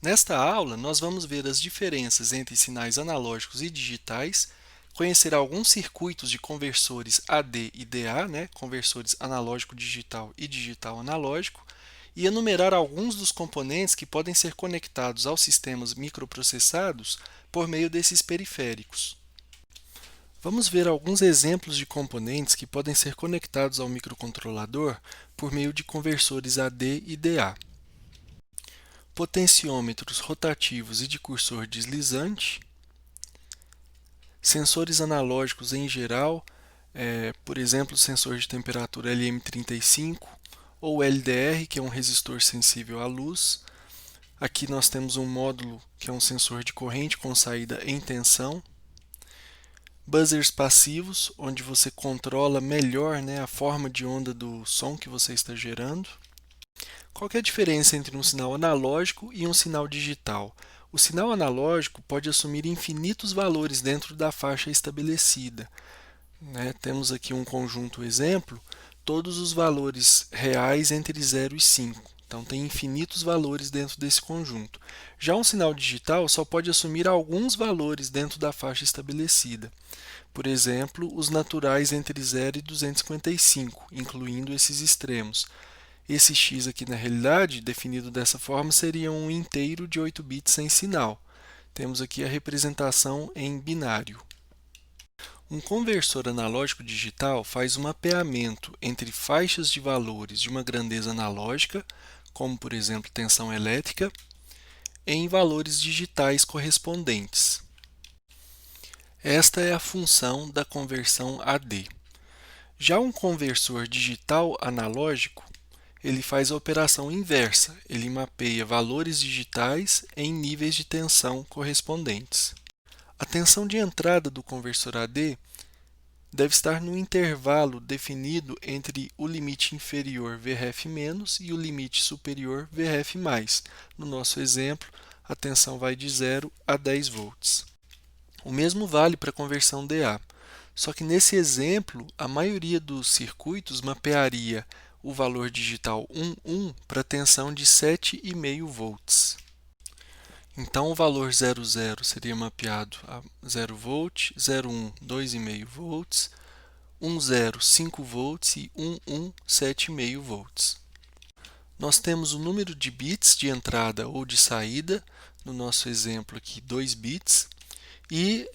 Nesta aula, nós vamos ver as diferenças entre sinais analógicos e digitais, conhecer alguns circuitos de conversores AD e DA, conversores analógico-digital e digital-analógico, e enumerar alguns dos componentes que podem ser conectados aos sistemas microprocessados por meio desses periféricos. Vamos ver alguns exemplos de componentes que podem ser conectados ao microcontrolador por meio de conversores AD e DA. Potenciômetros rotativos e de cursor deslizante, sensores analógicos em geral, por exemplo, o sensor de temperatura LM35 ou LDR, que é um resistor sensível à luz. Aqui nós temos um módulo que é um sensor de corrente com saída em tensão. Buzzers passivos, onde você controla melhor, a forma de onda do som que você está gerando. Qual que é a diferença entre um sinal analógico e um sinal digital? O sinal analógico pode assumir infinitos valores dentro da faixa estabelecida. Temos aqui um conjunto exemplo, todos os valores reais entre 0 e 5. Então, tem infinitos valores dentro desse conjunto. Já um sinal digital só pode assumir alguns valores dentro da faixa estabelecida. Por exemplo, os naturais entre 0 e 255, incluindo esses extremos. Esse x aqui, na realidade, definido dessa forma, seria um inteiro de 8 bits sem sinal. Temos aqui a representação em binário. Um conversor analógico digital faz um mapeamento entre faixas de valores de uma grandeza analógica, como por exemplo tensão elétrica, em valores digitais correspondentes. Esta é a função da conversão AD. Já um conversor digital analógico, ele faz a operação inversa, ele mapeia valores digitais em níveis de tensão correspondentes. A tensão de entrada do conversor AD deve estar no intervalo definido entre o limite inferior Vref- e o limite superior Vref+. No nosso exemplo, a tensão vai de 0 a 10 volts. O mesmo vale para a conversão DA. Só que nesse exemplo, a maioria dos circuitos mapearia o valor digital 1,1 para tensão de 7,5 volts. Então, o valor 00 seria mapeado a 0 volt, 01, 2,5 volts, 10, 5 volts e 11, 7,5 volts. Nós temos o número de bits de entrada ou de saída, no nosso exemplo aqui 2 bits, e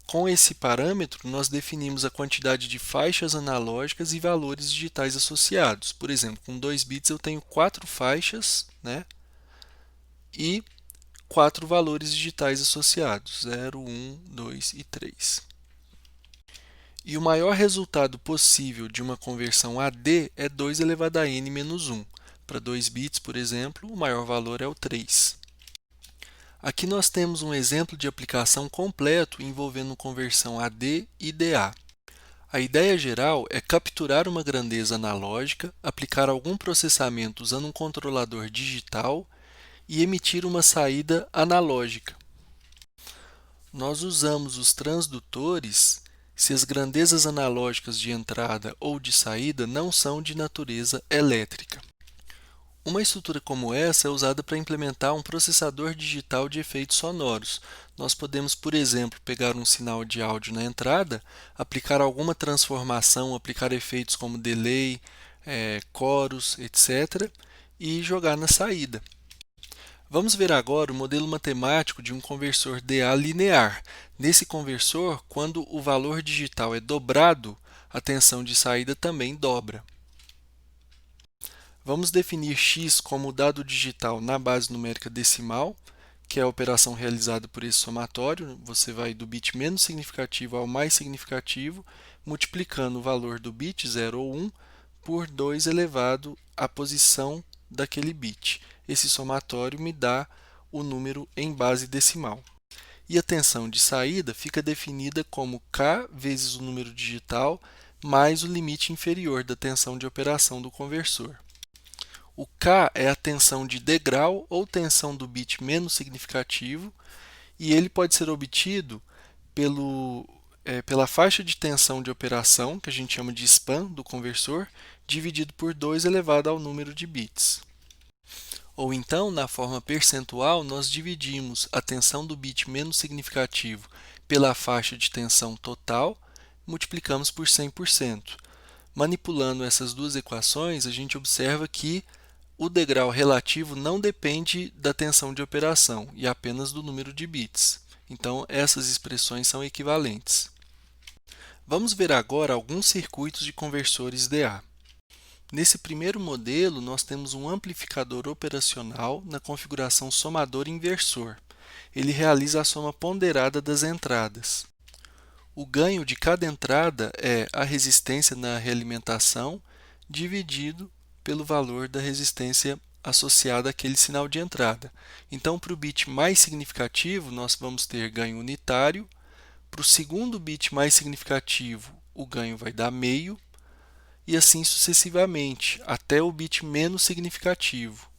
com esse parâmetro, nós definimos a quantidade de faixas analógicas e valores digitais associados. Por exemplo, com 2 bits eu tenho 4 faixas, e 4 valores digitais associados, 0, 1, 2 e 3. E o maior resultado possível de uma conversão AD é 2 elevado a n menos 1. Para 2 bits, por exemplo, o maior valor é o 3. Aqui nós temos um exemplo de aplicação completo envolvendo conversão AD e DA. A ideia geral é capturar uma grandeza analógica, aplicar algum processamento usando um controlador digital e emitir uma saída analógica. Nós usamos os transdutores se as grandezas analógicas de entrada ou de saída não são de natureza elétrica. Uma estrutura como essa é usada para implementar um processador digital de efeitos sonoros. Nós podemos, por exemplo, pegar um sinal de áudio na entrada, aplicar alguma transformação, aplicar efeitos como delay, chorus, etc., e jogar na saída. Vamos ver agora o modelo matemático de um conversor DA linear. Nesse conversor, quando o valor digital é dobrado, a tensão de saída também dobra. Vamos definir x como o dado digital na base numérica decimal, que é a operação realizada por esse somatório. Você vai do bit menos significativo ao mais significativo, multiplicando o valor do bit 0 ou 1 por 2 elevado à posição daquele bit. Esse somatório me dá o número em base decimal. E a tensão de saída fica definida como k vezes o número digital mais o limite inferior da tensão de operação do conversor. O k é a tensão de degrau ou tensão do bit menos significativo, e ele pode ser obtido pela faixa de tensão de operação, que a gente chama de span do conversor, dividido por 2 elevado ao número de bits. Ou então, na forma percentual, nós dividimos a tensão do bit menos significativo pela faixa de tensão total, multiplicamos por 100%. Manipulando essas duas equações, a gente observa que o degrau relativo não depende da tensão de operação e apenas do número de bits. Então, essas expressões são equivalentes. Vamos ver agora alguns circuitos de conversores DA. Nesse primeiro modelo, nós temos um amplificador operacional na configuração somador-inversor. Ele realiza a soma ponderada das entradas. O ganho de cada entrada é a resistência na realimentação dividido pelo valor da resistência associada àquele sinal de entrada. Então, para o bit mais significativo, nós vamos ter ganho unitário. Para o segundo bit mais significativo, o ganho vai dar meio, e assim sucessivamente, até o bit menos significativo.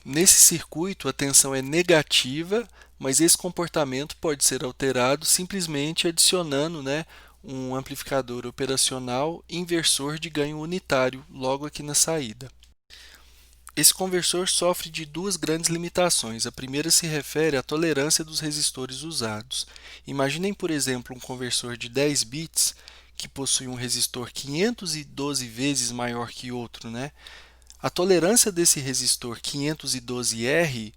Nesse circuito, a tensão é negativa, mas esse comportamento pode ser alterado simplesmente adicionando, um amplificador operacional inversor de ganho unitário logo aqui na saída. Esse conversor sofre de duas grandes limitações. A primeira se refere à tolerância dos resistores usados. Imaginem, por exemplo, um conversor de 10 bits que possui um resistor 512 vezes maior que outro, A tolerância desse resistor 512R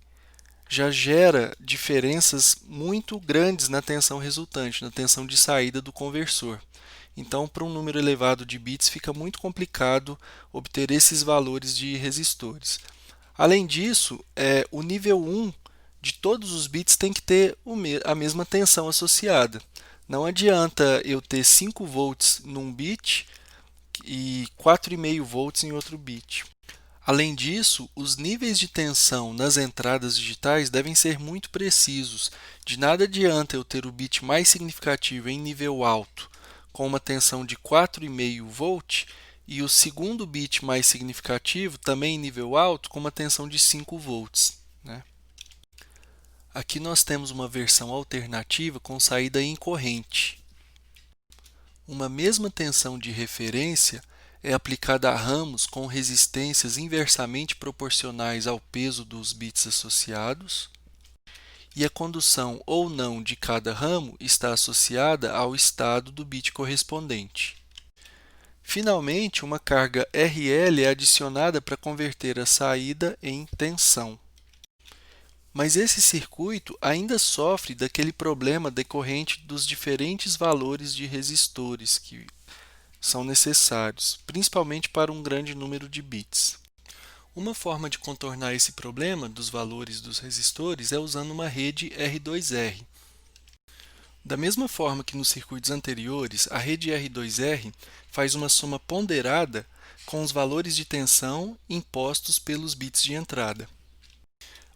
já gera diferenças muito grandes na tensão resultante, na tensão de saída do conversor. Então, para um número elevado de bits, fica muito complicado obter esses valores de resistores. Além disso, o nível 1 de todos os bits tem que ter a mesma tensão associada. Não adianta eu ter 5 volts num bit e 4,5 volts em outro bit. Além disso, os níveis de tensão nas entradas digitais devem ser muito precisos. De nada adianta eu ter o bit mais significativo em nível alto, com uma tensão de 4,5 volt, e o segundo bit mais significativo, também em nível alto, com uma tensão de 5 volts. Aqui nós temos uma versão alternativa com saída incorrente. Uma mesma tensão de referência é aplicada a ramos com resistências inversamente proporcionais ao peso dos bits associados, e a condução ou não de cada ramo está associada ao estado do bit correspondente. Finalmente, uma carga RL é adicionada para converter a saída em tensão. Mas esse circuito ainda sofre daquele problema decorrente dos diferentes valores de resistores que são necessários, principalmente para um grande número de bits. Uma forma de contornar esse problema dos valores dos resistores é usando uma rede R2R. Da mesma forma que nos circuitos anteriores, a rede R2R faz uma soma ponderada com os valores de tensão impostos pelos bits de entrada.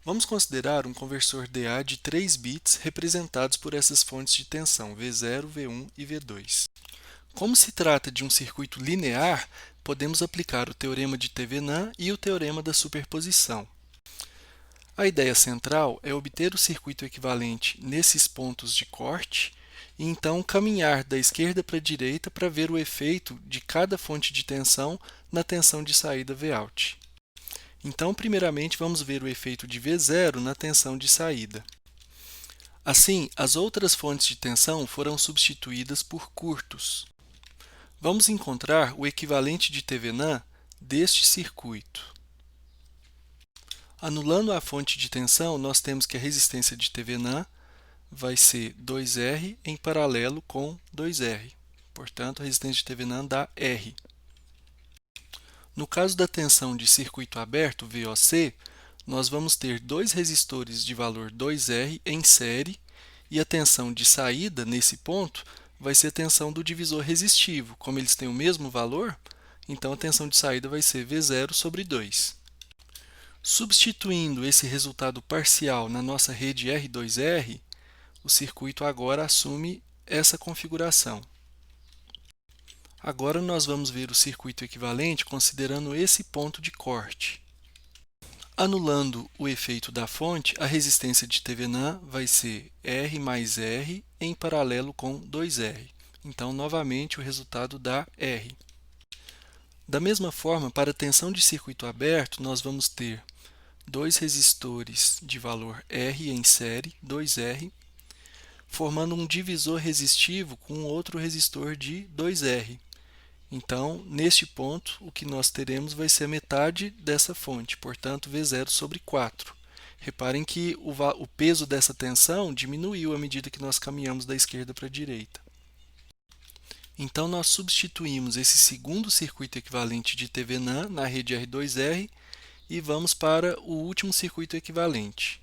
Vamos considerar um conversor DA de 3 bits representados por essas fontes de tensão V0, V1 e V2. Como se trata de um circuito linear, podemos aplicar o teorema de Thevenin e o teorema da superposição. A ideia central é obter o circuito equivalente nesses pontos de corte e então caminhar da esquerda para a direita para ver o efeito de cada fonte de tensão na tensão de saída Vout. Então, primeiramente, vamos ver o efeito de V0 na tensão de saída. Assim, as outras fontes de tensão foram substituídas por curtos. Vamos encontrar o equivalente de Thevenin deste circuito. Anulando a fonte de tensão, nós temos que a resistência de Thevenin vai ser 2R em paralelo com 2R. Portanto, a resistência de Thevenin dá R. No caso da tensão de circuito aberto, VOC, nós vamos ter dois resistores de valor 2R em série e a tensão de saída, nesse ponto, vai ser a tensão do divisor resistivo. Como eles têm o mesmo valor, então a tensão de saída vai ser V0 sobre 2. Substituindo esse resultado parcial na nossa rede R2R, o circuito agora assume essa configuração. Agora nós vamos ver o circuito equivalente considerando esse ponto de corte. Anulando o efeito da fonte, a resistência de Thevenin vai ser R mais R em paralelo com 2R. Então, novamente, o resultado dá R. Da mesma forma, para a tensão de circuito aberto, nós vamos ter dois resistores de valor R em série, 2R, formando um divisor resistivo com outro resistor de 2R. Então, neste ponto, o que nós teremos vai ser a metade dessa fonte, portanto, V0/4. Reparem que o peso dessa tensão diminuiu à medida que nós caminhamos da esquerda para a direita. Então, nós substituímos esse segundo circuito equivalente de Thevenin na rede R2R e vamos para o último circuito equivalente.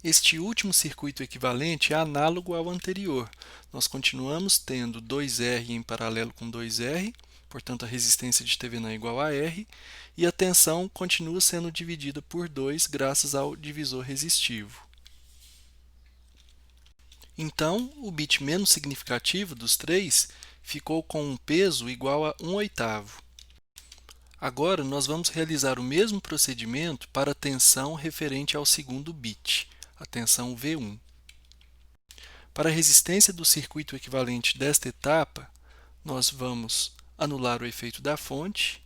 Este último circuito equivalente é análogo ao anterior. Nós continuamos tendo 2R em paralelo com 2R, portanto a resistência de Thevenin é igual a R, e a tensão continua sendo dividida por 2 graças ao divisor resistivo. Então, o bit menos significativo dos três ficou com um peso igual a 1/8. Agora, nós vamos realizar o mesmo procedimento para a tensão referente ao segundo bit, a tensão V1. Para a resistência do circuito equivalente desta etapa, nós vamos anular o efeito da fonte.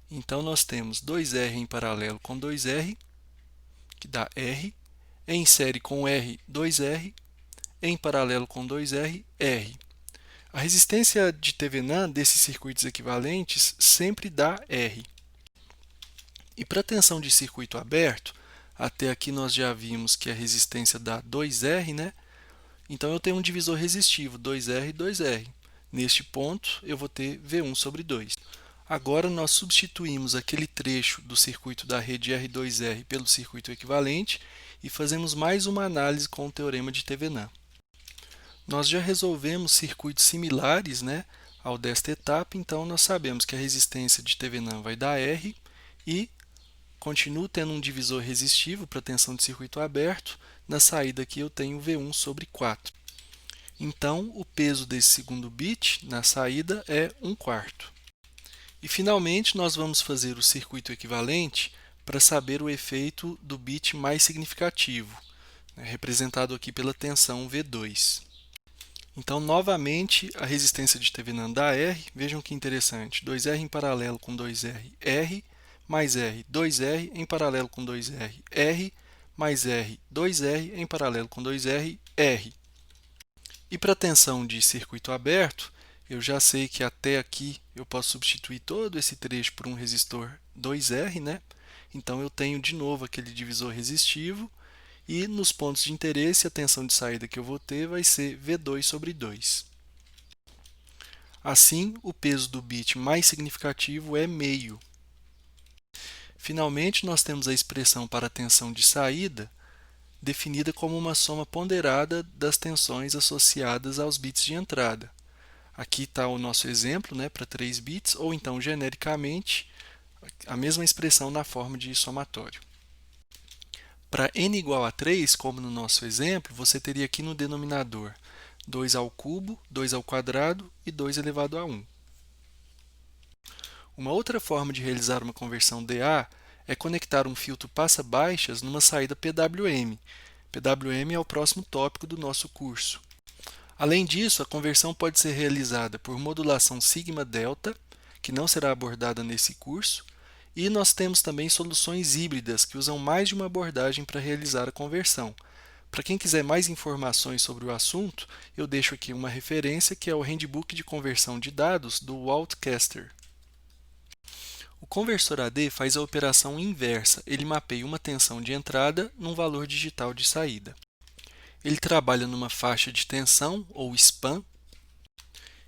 Então, nós temos 2R em paralelo com 2R, que dá R, em série com R, 2R, em paralelo com 2R, R. A resistência de Thevenin desses circuitos equivalentes sempre dá R. E para a tensão de circuito aberto, até aqui nós já vimos que a resistência dá 2R, né? Então eu tenho um divisor resistivo, 2R e 2R. Neste ponto, eu vou ter V1/2. Agora nós substituímos aquele trecho do circuito da rede R2R pelo circuito equivalente e fazemos mais uma análise com o teorema de Thevenin. Nós já resolvemos circuitos similares, né, ao desta etapa, então nós sabemos que a resistência de Thevenin vai dar R e continuo tendo um divisor resistivo para tensão de circuito aberto. Na saída aqui eu tenho V1/4. Então, o peso desse segundo bit na saída é 1/4. E finalmente nós vamos fazer o circuito equivalente para saber o efeito do bit mais significativo, representado aqui pela tensão V2. Então, novamente, a resistência de Thevenin dá R. Vejam que interessante. 2R em paralelo com 2R, R, mais R, 2R em paralelo com 2R, R, mais R, 2R em paralelo com 2R, R. E para a tensão de circuito aberto, eu já sei que até aqui eu posso substituir todo esse trecho por um resistor 2R, né? Então, eu tenho de novo aquele divisor resistivo. E nos pontos de interesse, a tensão de saída que eu vou ter vai ser V2/2. Assim, o peso do bit mais significativo é meio. Finalmente, nós temos a expressão para a tensão de saída, definida como uma soma ponderada das tensões associadas aos bits de entrada. Aqui está o nosso exemplo, né, para 3 bits, ou então, genericamente, a mesma expressão na forma de somatório. Para n igual a 3, como no nosso exemplo, você teria aqui no denominador 2 ao cubo, 2 ao quadrado e 2 elevado a 1. Uma outra forma de realizar uma conversão DA é conectar um filtro passa-baixas numa saída PWM. PWM é o próximo tópico do nosso curso. Além disso, a conversão pode ser realizada por modulação sigma-delta, que não será abordada nesse curso, e nós temos também soluções híbridas que usam mais de uma abordagem para realizar a conversão. Para quem quiser mais informações sobre o assunto, eu deixo aqui uma referência que é o Handbook de Conversão de Dados do Walt Kester. O conversor AD faz a operação inversa, ele mapeia uma tensão de entrada num valor digital de saída. Ele trabalha numa faixa de tensão, ou span,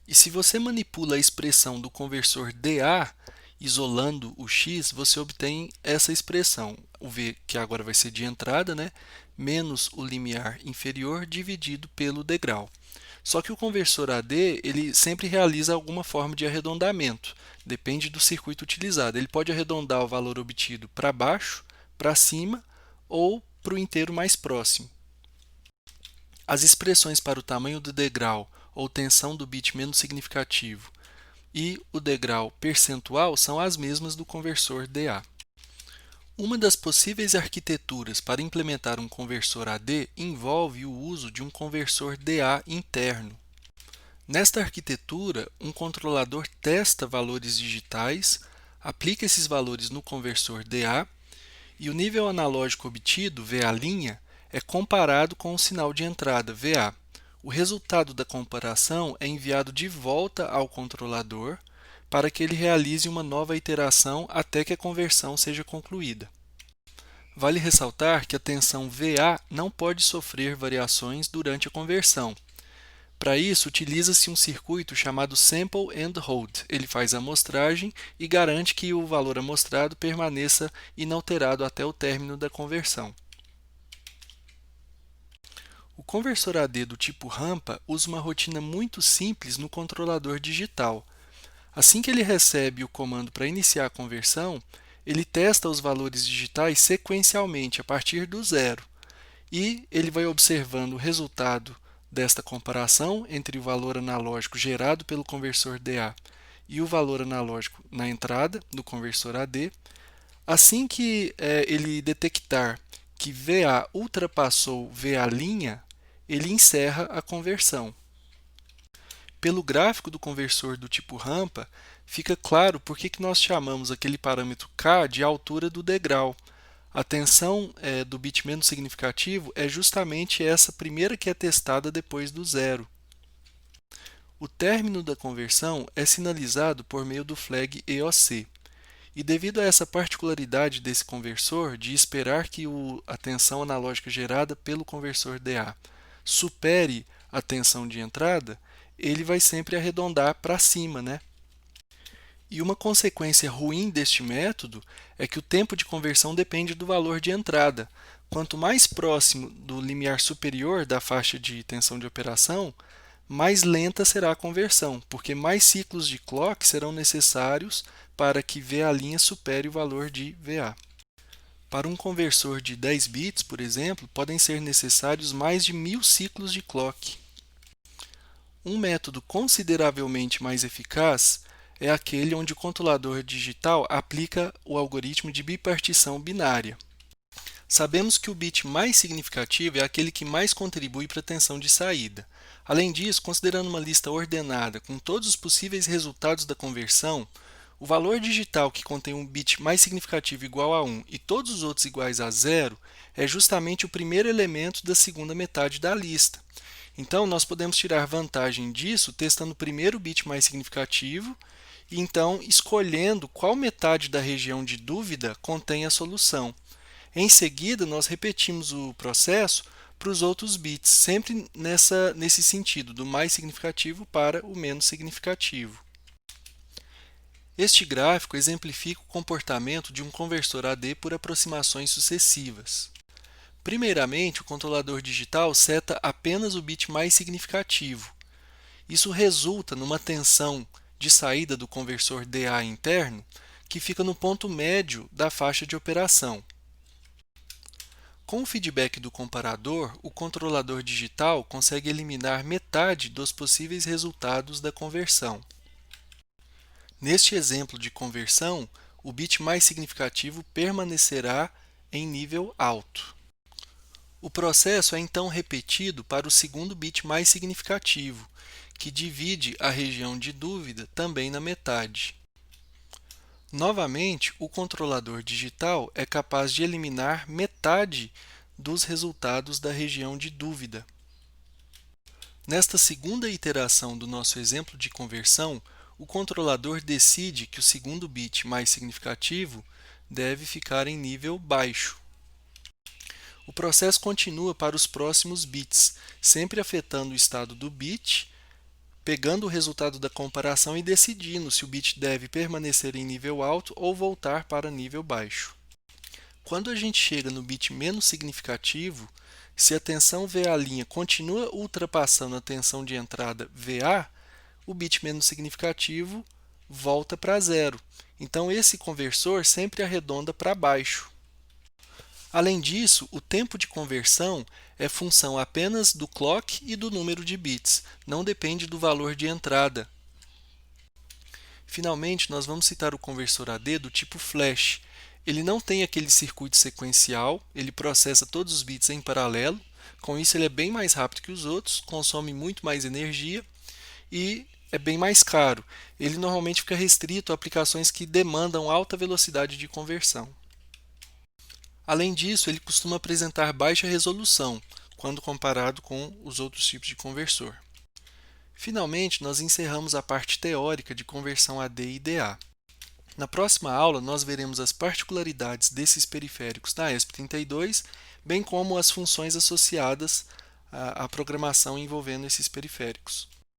e se você manipula a expressão do conversor DA, isolando o x, você obtém essa expressão, o V, que agora vai ser de entrada, né, menos o limiar inferior dividido pelo degrau. Só que o conversor AD, ele sempre realiza alguma forma de arredondamento, depende do circuito utilizado. Ele pode arredondar o valor obtido para baixo, para cima ou para o inteiro mais próximo. As expressões para o tamanho do degrau ou tensão do bit menos significativo e o degrau percentual são as mesmas do conversor DA. Uma das possíveis arquiteturas para implementar um conversor AD envolve o uso de um conversor DA interno. Nesta arquitetura, um controlador testa valores digitais, aplica esses valores no conversor DA E o nível analógico obtido, VA', é comparado com o sinal de entrada, VA. O resultado da comparação é enviado de volta ao controlador para que ele realize uma nova iteração até que a conversão seja concluída. Vale ressaltar que a tensão VA não pode sofrer variações durante a conversão. Para isso, utiliza-se um circuito chamado Sample and Hold. Ele faz a amostragem e garante que o valor amostrado permaneça inalterado até o término da conversão. O conversor AD do tipo rampa usa uma rotina muito simples no controlador digital. Assim que ele recebe o comando para iniciar a conversão, ele testa os valores digitais sequencialmente a partir do zero e ele vai observando o resultado desta comparação entre o valor analógico gerado pelo conversor DA e o valor analógico na entrada do conversor AD. Assim que ele detectar que VA ultrapassou VA', ele encerra a conversão. Pelo gráfico do conversor do tipo rampa, fica claro por que nós chamamos aquele parâmetro K de altura do degrau. A tensão do bit menos significativo é justamente essa primeira que é testada depois do zero. O término da conversão é sinalizado por meio do flag EOC. E devido a essa particularidade desse conversor de esperar que a tensão analógica gerada pelo conversor DA supere a tensão de entrada, ele vai sempre arredondar para cima, né? E uma consequência ruim deste método é que o tempo de conversão depende do valor de entrada. Quanto mais próximo do limiar superior da faixa de tensão de operação, mais lenta será a conversão, porque mais ciclos de clock serão necessários para que VA' supere o valor de VA. Para um conversor de 10 bits, por exemplo, podem ser necessários mais de 1000 ciclos de clock. Um método consideravelmente mais eficaz é aquele onde o controlador digital aplica o algoritmo de bipartição binária. Sabemos que o bit mais significativo é aquele que mais contribui para a tensão de saída. Além disso, considerando uma lista ordenada com todos os possíveis resultados da conversão, o valor digital que contém um bit mais significativo igual a 1 e todos os outros iguais a 0 é justamente o primeiro elemento da segunda metade da lista. Então, nós podemos tirar vantagem disso testando o primeiro bit mais significativo e então escolhendo qual metade da região de dúvida contém a solução. Em seguida, nós repetimos o processo para os outros bits, sempre nesse sentido, do mais significativo para o menos significativo. Este gráfico exemplifica o comportamento de um conversor AD por aproximações sucessivas. Primeiramente, o controlador digital seta apenas o bit mais significativo. Isso resulta numa tensão de saída do conversor DA interno que fica no ponto médio da faixa de operação. Com o feedback do comparador, o controlador digital consegue eliminar metade dos possíveis resultados da conversão. Neste exemplo de conversão, o bit mais significativo permanecerá em nível alto. O processo é então repetido para o segundo bit mais significativo, que divide a região de dúvida também na metade. Novamente, o controlador digital é capaz de eliminar metade dos resultados da região de dúvida. Nesta segunda iteração do nosso exemplo de conversão, o controlador decide que o segundo bit mais significativo deve ficar em nível baixo. O processo continua para os próximos bits, sempre afetando o estado do bit, pegando o resultado da comparação e decidindo se o bit deve permanecer em nível alto ou voltar para nível baixo. Quando a gente chega no bit menos significativo, se a tensão VA' continua ultrapassando a tensão de entrada VA, o bit menos significativo volta para zero. Então, esse conversor sempre arredonda para baixo. Além disso, o tempo de conversão é função apenas do clock e do número de bits, não depende do valor de entrada. Finalmente, nós vamos citar o conversor AD do tipo flash. Ele não tem aquele circuito sequencial, ele processa todos os bits em paralelo, com isso ele é bem mais rápido que os outros, consome muito mais energia e é bem mais caro. Ele normalmente fica restrito a aplicações que demandam alta velocidade de conversão. Além disso, ele costuma apresentar baixa resolução, quando comparado com os outros tipos de conversor. Finalmente, nós encerramos a parte teórica de conversão AD e DA. Na próxima aula, nós veremos as particularidades desses periféricos da ESP32, bem como as funções associadas à programação envolvendo esses periféricos.